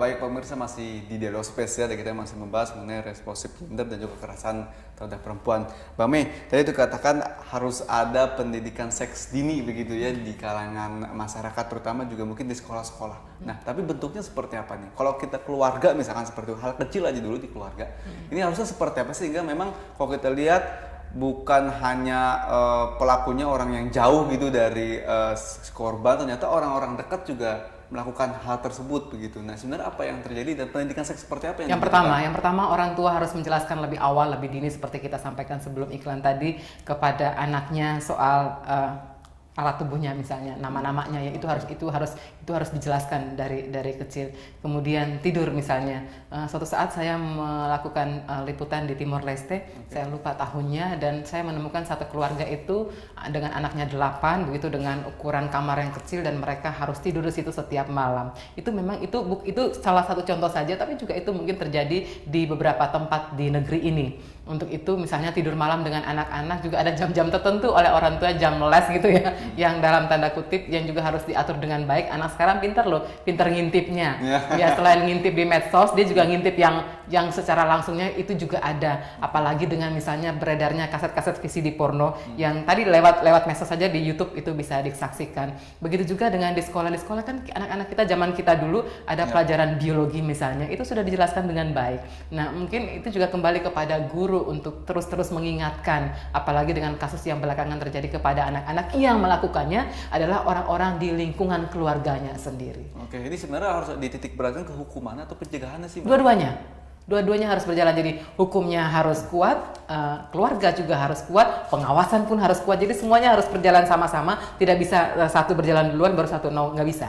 baik pemirsa, masih di dialog spesial dan kita masih membahas mengenai responsif gender dan juga kekerasan terhadap perempuan. Bang Mei, tadi itu katakan harus ada pendidikan seks dini begitu ya di kalangan masyarakat, terutama juga mungkin di sekolah-sekolah. Nah, tapi bentuknya seperti apa nih? Kalau kita keluarga misalkan seperti itu, hal kecil aja dulu di keluarga. Ini harusnya seperti apa sehingga memang kalau kita lihat bukan hanya pelakunya orang yang jauh gitu dari korban, ternyata orang-orang dekat juga melakukan hal tersebut begitu. Nah, sebenarnya apa yang terjadi dan pendidikan seks seperti apa yang pertama orang tua harus menjelaskan lebih awal, lebih dini seperti kita sampaikan sebelum iklan tadi kepada anaknya soal alat tubuhnya, misalnya nama-namanya ya, itu harus dijelaskan dari kecil. Kemudian tidur misalnya, suatu saat saya melakukan liputan di Timor Leste, saya lupa tahunnya, dan saya menemukan satu keluarga itu dengan anaknya 8 begitu, dengan ukuran kamar yang kecil, dan mereka harus tidur di situ setiap malam. Itu memang itu salah satu contoh saja, tapi juga itu mungkin terjadi di beberapa tempat di negeri ini. Untuk itu misalnya tidur malam dengan anak-anak juga ada jam-jam tertentu oleh orang tua, jam les gitu ya, yang dalam tanda kutip yang juga harus diatur dengan baik. Anak sekarang pintar loh, pintar ngintipnya. Ya, selain ngintip di medsos, dia juga ngintip yang secara langsungnya itu juga ada. Apalagi dengan misalnya beredarnya kaset-kaset VCD porno yang tadi lewat medsos saja di YouTube itu bisa disaksikan. Begitu juga dengan di sekolah kan anak-anak kita zaman kita dulu ada pelajaran biologi misalnya, itu sudah dijelaskan dengan baik. Nah, mungkin itu juga kembali kepada guru untuk terus-terus mengingatkan, apalagi dengan kasus yang belakangan terjadi kepada anak-anak yang melakukannya adalah orang-orang di lingkungan keluarganya sendiri. Oke, ini sebenarnya harus dititik beratkan ke hukuman atau pencegahannya sih, Mbak? Dua-duanya harus berjalan, jadi hukumnya harus kuat, keluarga juga harus kuat, pengawasan pun harus kuat, jadi semuanya harus berjalan sama-sama, tidak bisa satu berjalan duluan baru satu nggak bisa.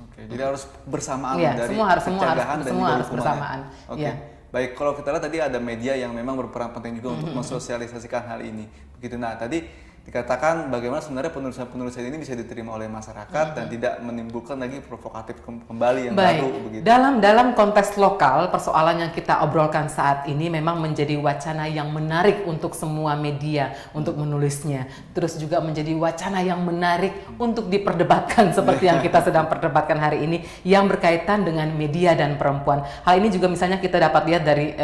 Oke, jadi harus bersamaan ya, dari pencegahan dan semua harus bersamaan. Oke. Ya. Baik, kalau kita lihat tadi ada media yang memang berperan penting juga untuk mensosialisasikan hal ini. Begitu. Nah, tadi dikatakan bagaimana sebenarnya penulisan ini bisa diterima oleh masyarakat dan tidak menimbulkan lagi provokatif kembali yang baru begitu. Dalam konteks lokal, persoalan yang kita obrolkan saat ini memang menjadi wacana yang menarik untuk semua media untuk menulisnya. Terus juga menjadi wacana yang menarik untuk diperdebatkan seperti yang kita sedang perdebatkan hari ini yang berkaitan dengan media dan perempuan. Hal ini juga misalnya kita dapat lihat dari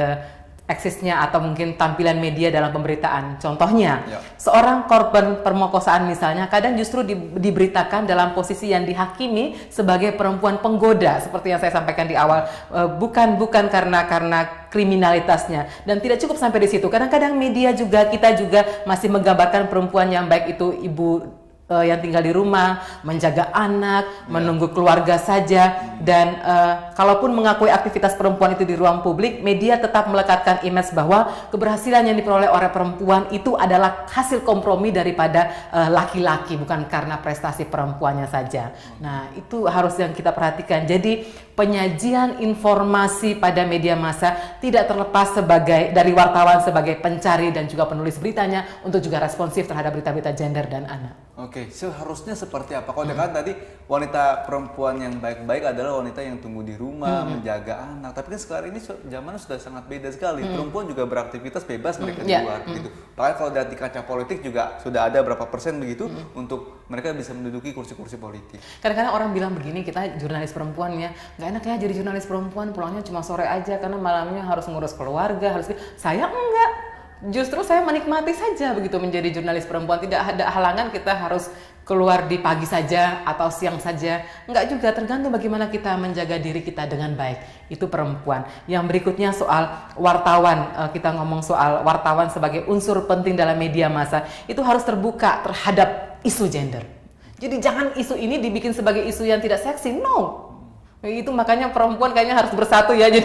eksisnya atau mungkin tampilan media dalam pemberitaan. Contohnya, seorang korban permokosaan misalnya kadang justru diberitakan dalam posisi yang dihakimi sebagai perempuan penggoda, seperti yang saya sampaikan di awal, bukan karena kriminalitasnya. Dan tidak cukup sampai di situ. Kadang-kadang media juga, kita juga masih menggambarkan perempuan yang baik itu ibu yang tinggal di rumah, menjaga anak, menunggu keluarga saja, dan kalaupun mengakui aktivitas perempuan itu di ruang publik, media tetap melekatkan image bahwa keberhasilan yang diperoleh oleh perempuan itu adalah hasil kompromi daripada laki-laki, bukan karena prestasi perempuannya saja. Nah, itu harus yang kita perhatikan. Jadi penyajian informasi pada media massa tidak terlepas dari wartawan sebagai pencari dan juga penulis beritanya untuk juga responsif terhadap berita-berita gender dan anak. Oke, seharusnya seperti apa? Kalau kan tadi wanita perempuan yang baik-baik adalah wanita yang tumbuh di rumah, menjaga anak. Tapi kan sekarang ini zamannya sudah sangat beda sekali. Perempuan juga beraktivitas bebas mereka di luar gitu. Bahkan kalau dari kaca politik juga sudah ada berapa persen begitu untuk mereka bisa menduduki kursi-kursi politik. Kadang-kadang orang bilang begini, kita jurnalis perempuan ya, nggak enak ya jadi jurnalis perempuan, pulangnya cuma sore aja karena malamnya harus ngurus keluarga, saya enggak. Justru saya menikmati saja begitu menjadi jurnalis perempuan. Tidak ada halangan kita harus keluar di pagi saja atau siang saja. Enggak juga, tergantung bagaimana kita menjaga diri kita dengan baik. Itu perempuan. Yang berikutnya soal wartawan. Kita ngomong soal wartawan sebagai unsur penting dalam media massa. Itu harus terbuka terhadap isu gender. Jadi jangan isu ini dibikin sebagai isu yang tidak seksi. No. Itu makanya perempuan kayaknya harus bersatu ya, jadi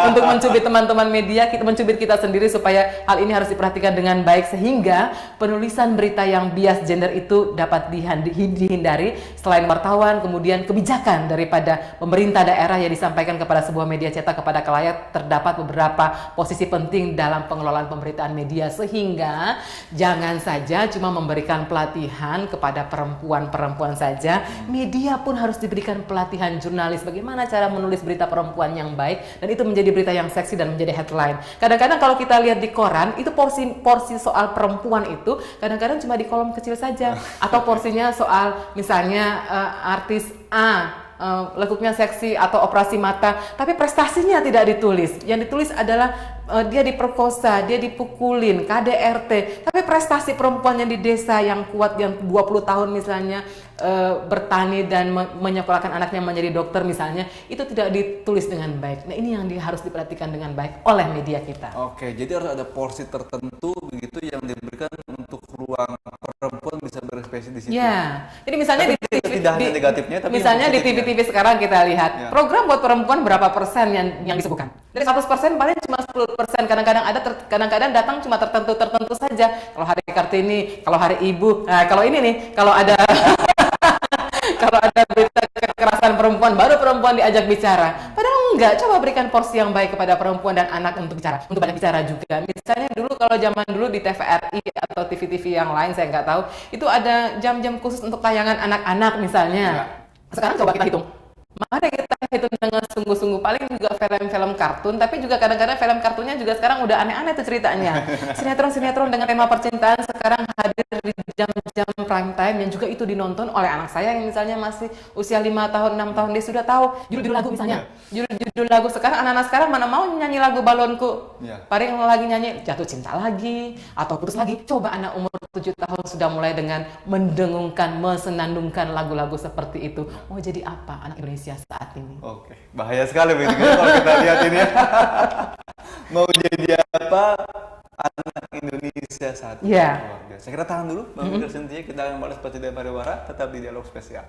untuk mencubit teman-teman media, mencubit kita sendiri supaya hal ini harus diperhatikan dengan baik sehingga penulisan berita yang bias gender itu dapat dihindari. Selain wartawan, kemudian kebijakan daripada pemerintah daerah yang disampaikan kepada sebuah media cetak kepada khalayak, terdapat beberapa posisi penting dalam pengelolaan pemberitaan media sehingga jangan saja cuma memberikan pelatihan kepada perempuan saja, media pun harus diberikan pelatihan jurnalis bagaimana cara menulis berita perempuan yang baik dan itu menjadi berita yang seksi dan menjadi headline. Kadang-kadang kalau kita lihat di koran itu porsi soal perempuan itu kadang-kadang cuma di kolom kecil saja atau porsinya soal misalnya artis A lekuknya seksi atau operasi mata, tapi prestasinya tidak ditulis. Yang ditulis adalah dia diperkosa, dia dipukulin, KDRT. Tapi prestasi perempuannya di desa yang kuat, yang 20 tahun misalnya bertani dan menyekolahkan anaknya menjadi dokter misalnya, itu tidak ditulis dengan baik. Nah ini yang harus diperhatikan dengan baik oleh media kita. Oke, jadi harus ada porsi tertentu begitu yang diberikan untuk ruang perempuan bisa berekspresi di situ. Ya, jadi misalnya Tapi tidak hanya negatifnya, tapi misalnya yang di positifnya. TV-TV sekarang kita lihat Ya. program buat perempuan berapa persen yang disebutkan. Dari 100% paling cuma 10%. Kadang-kadang ada, kadang-kadang datang cuma tertentu saja. Kalau hari Kartini, kalau hari Ibu, nah kalau ini nih, kalau ada kalau ada berita kekerasan perempuan, baru perempuan diajak bicara. Padahal enggak, coba berikan porsi yang baik kepada perempuan dan anak untuk bicara, untuk banyak bicara juga. Misalnya dulu kalau zaman dulu di TVRI atau TV-TV yang lain saya nggak tahu, itu ada jam-jam khusus untuk tayangan anak-anak misalnya. Sekarang coba kita hitung. Mari kita hitung dengan sungguh-sungguh, paling juga film-film kartun, tapi juga kadang-kadang film kartunnya juga sekarang udah aneh-aneh tuh ceritanya. Sinetron-sinetron dengan tema percintaan sekarang hadir di jam-jam prime time yang juga itu dinonton oleh anak saya yang misalnya masih usia 5 tahun, 6 tahun, dia sudah tahu judul lagu misalnya. Judul lagu sekarang, anak-anak sekarang mana mau nyanyi lagu Balonku. Paling lagi nyanyi Jatuh Cinta Lagi atau Putus Lagi. Coba anak umur 7 tahun sudah mulai dengan mendengungkan, mesenandungkan lagu-lagu seperti itu. Mau jadi apa anak Indonesia saat ini? Oke, bahaya sekali begitu kalau kita lihat ini ya. Mau jadi apa anak Indonesia saat ini? Iya. Luar biasa. Saya kira tahan dulu, Bang Peter Cynthia, kita akan balas seperti dari pariwara, tetap di Dialog Spesial.